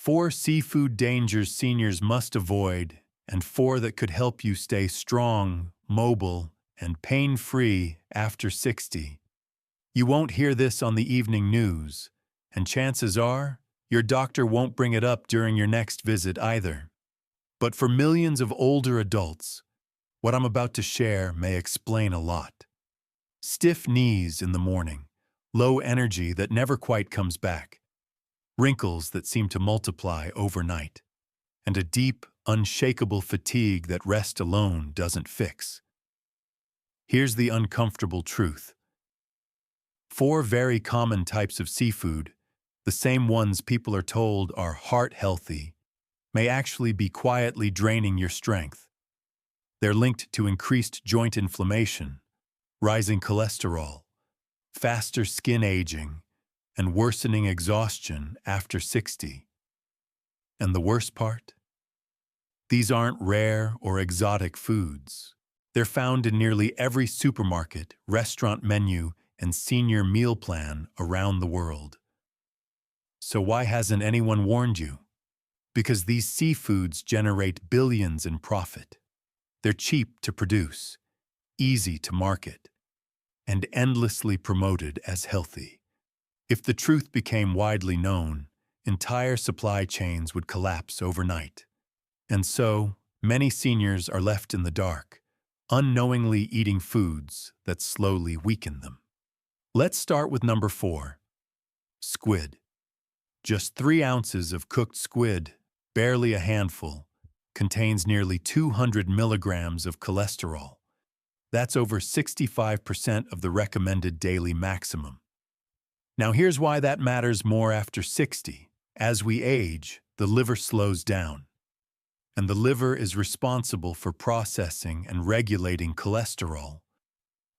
4 seafood dangers seniors must avoid, and 4 that could help you stay strong, mobile, and pain-free after 60. You won't hear this on the evening news, and chances are, your doctor won't bring it up during your next visit either. But for millions of older adults, what I'm about to share may explain a lot. Stiff knees in the morning, low energy that never quite comes back, wrinkles that seem to multiply overnight, and a deep, unshakable fatigue that rest alone doesn't fix. Here's the uncomfortable truth. 4 very common types of seafood, the same ones people are told are heart-healthy, may actually be quietly draining your strength. They're linked to increased joint inflammation, rising cholesterol, faster skin aging, and worsening exhaustion after 60. And the worst part? These aren't rare or exotic foods. They're found in nearly every supermarket, restaurant menu, and senior meal plan around the world. So why hasn't anyone warned you? Because these seafoods generate billions in profit. They're cheap to produce, easy to market, and endlessly promoted as healthy. If the truth became widely known, entire supply chains would collapse overnight. And so, many seniors are left in the dark, unknowingly eating foods that slowly weaken them. Let's start with number 4. Squid. Just 3 ounces of cooked squid, barely a handful, contains nearly 200 milligrams of cholesterol. That's over 65% of the recommended daily maximum. Now here's why that matters more after 60. As we age, the liver slows down. And the liver is responsible for processing and regulating cholesterol.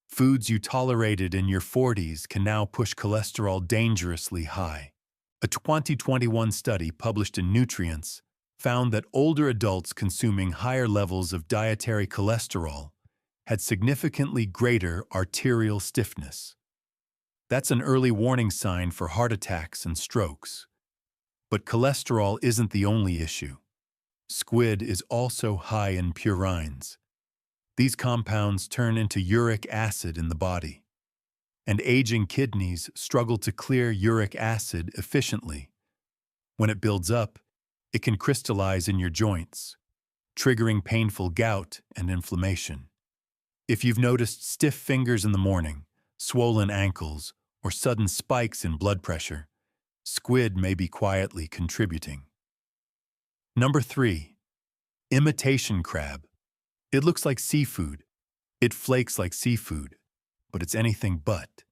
Foods you tolerated in your 40s can now push cholesterol dangerously high. A 2021 study published in Nutrients found that older adults consuming higher levels of dietary cholesterol had significantly greater arterial stiffness. That's an early warning sign for heart attacks and strokes. But cholesterol isn't the only issue. Squid is also high in purines. These compounds turn into uric acid in the body, and aging kidneys struggle to clear uric acid efficiently. When it builds up, it can crystallize in your joints, triggering painful gout and inflammation. If you've noticed stiff fingers in the morning, swollen ankles, or sudden spikes in blood pressure, squid may be quietly contributing. Number 3. Imitation crab. It looks like seafood. It flakes like seafood, but it's anything but.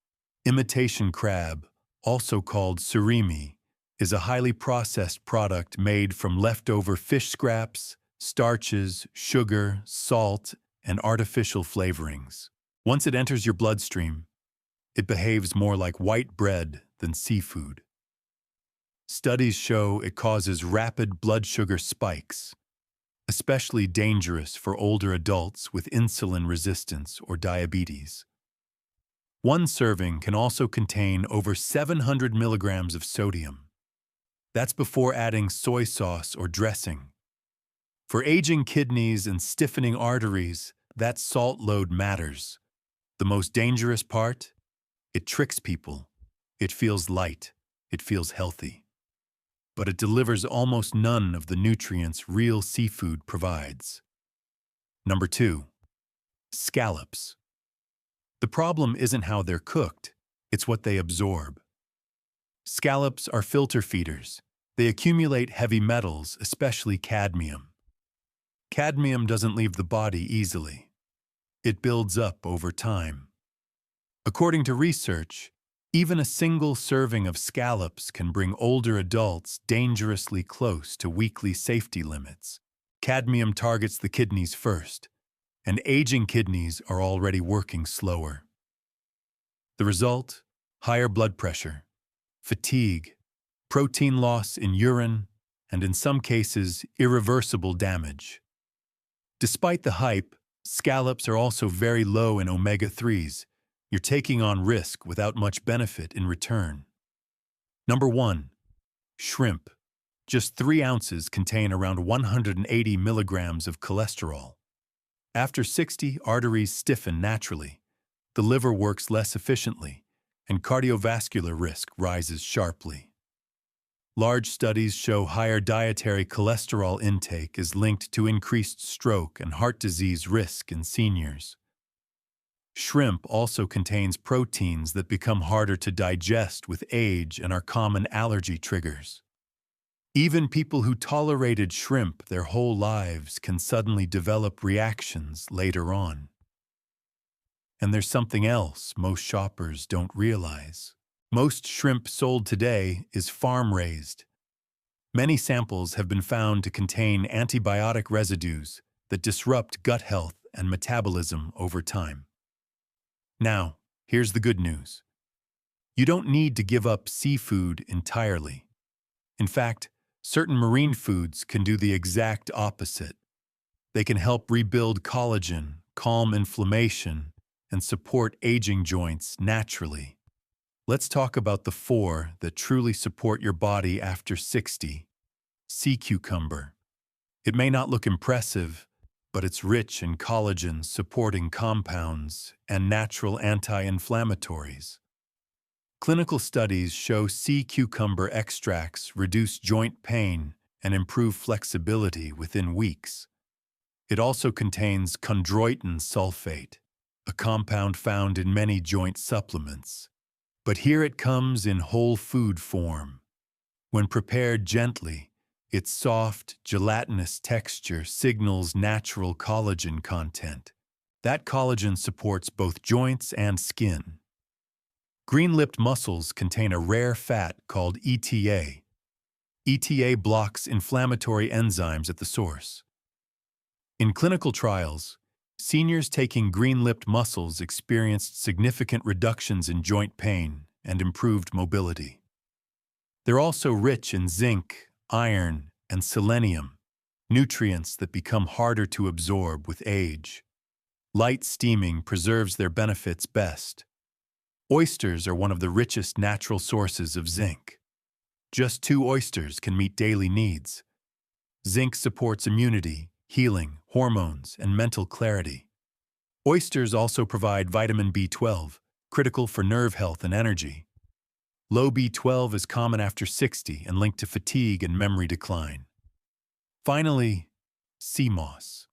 Imitation crab, also called surimi, is a highly processed product made from leftover fish scraps, starches, sugar, salt, and artificial flavorings. Once it enters your bloodstream, it behaves more like white bread than seafood. Studies show it causes rapid blood sugar spikes, especially dangerous for older adults with insulin resistance or diabetes. One serving can also contain over 700 milligrams of sodium. That's before adding soy sauce or dressing. For aging kidneys and stiffening arteries, that salt load matters. The most dangerous part? It tricks people. It feels light. It feels healthy. But it delivers almost none of the nutrients real seafood provides. Number 2. Scallops. The problem isn't how they're cooked, it's what they absorb. Scallops are filter feeders. They accumulate heavy metals, especially cadmium. Cadmium doesn't leave the body easily. It builds up over time. According to research, even a single serving of scallops can bring older adults dangerously close to weekly safety limits. Cadmium targets the kidneys first, and aging kidneys are already working slower. The result? Higher blood pressure, fatigue, protein loss in urine, and in some cases, irreversible damage. Despite the hype, scallops are also very low in omega-3s. You're taking on risk without much benefit in return. Number 1. Shrimp. Just 3 ounces contain around 180 milligrams of cholesterol. After 60, arteries stiffen naturally, the liver works less efficiently, and cardiovascular risk rises sharply. Large studies show higher dietary cholesterol intake is linked to increased stroke and heart disease risk in seniors. Shrimp also contains proteins that become harder to digest with age and are common allergy triggers. Even people who tolerated shrimp their whole lives can suddenly develop reactions later on. And there's something else most shoppers don't realize. Most shrimp sold today is farm-raised. Many samples have been found to contain antibiotic residues that disrupt gut health and metabolism over time. Now, here's the good news. You don't need to give up seafood entirely. In fact, certain marine foods can do the exact opposite. They can help rebuild collagen, calm inflammation, and support aging joints naturally. Let's talk about the 4 that truly support your body after 60. Sea cucumber. It may not look impressive, but it's rich in collagen-supporting compounds and natural anti-inflammatories. Clinical studies show sea cucumber extracts reduce joint pain and improve flexibility within weeks. It also contains chondroitin sulfate, a compound found in many joint supplements. But here it comes in whole food form. When prepared gently, its soft, gelatinous texture signals natural collagen content. That collagen supports both joints and skin. Green-lipped mussels contain a rare fat called ETA. ETA blocks inflammatory enzymes at the source. In clinical trials, seniors taking green-lipped mussels experienced significant reductions in joint pain and improved mobility. They're also rich in zinc, iron, and selenium, nutrients that become harder to absorb with age. Light steaming preserves their benefits best. Oysters are one of the richest natural sources of zinc. Just 2 oysters can meet daily needs. Zinc supports immunity, healing, hormones, and mental clarity. Oysters also provide vitamin B12, critical for nerve health and energy. Low B12 is common after 60 and linked to fatigue and memory decline. Finally, sea moss.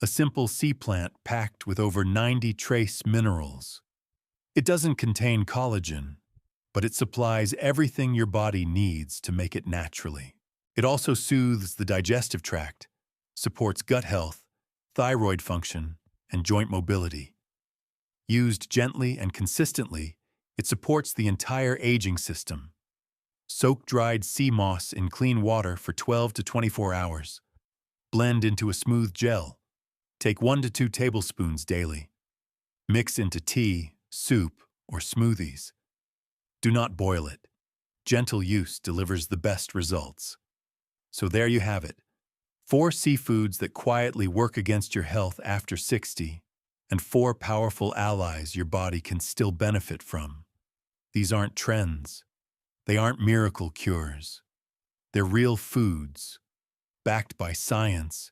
A simple sea plant packed with over 90 trace minerals. It doesn't contain collagen, but it supplies everything your body needs to make it naturally. It also soothes the digestive tract, supports gut health, thyroid function, and joint mobility. Used gently and consistently, it supports the entire aging system. Soak dried sea moss in clean water for 12 to 24 hours. Blend into a smooth gel. Take 1 to 2 tablespoons daily. Mix into tea, soup, or smoothies. Do not boil it. Gentle use delivers the best results. So there you have it. 4 seafoods that quietly work against your health after 60, and 4 powerful allies your body can still benefit from. These aren't trends. They aren't miracle cures. They're real foods, backed by science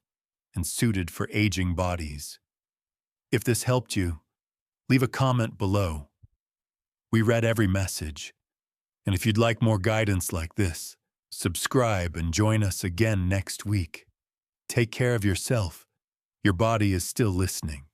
and suited for aging bodies. If this helped you, leave a comment below. We read every message. And if you'd like more guidance like this, subscribe and join us again next week. Take care of yourself. Your body is still listening.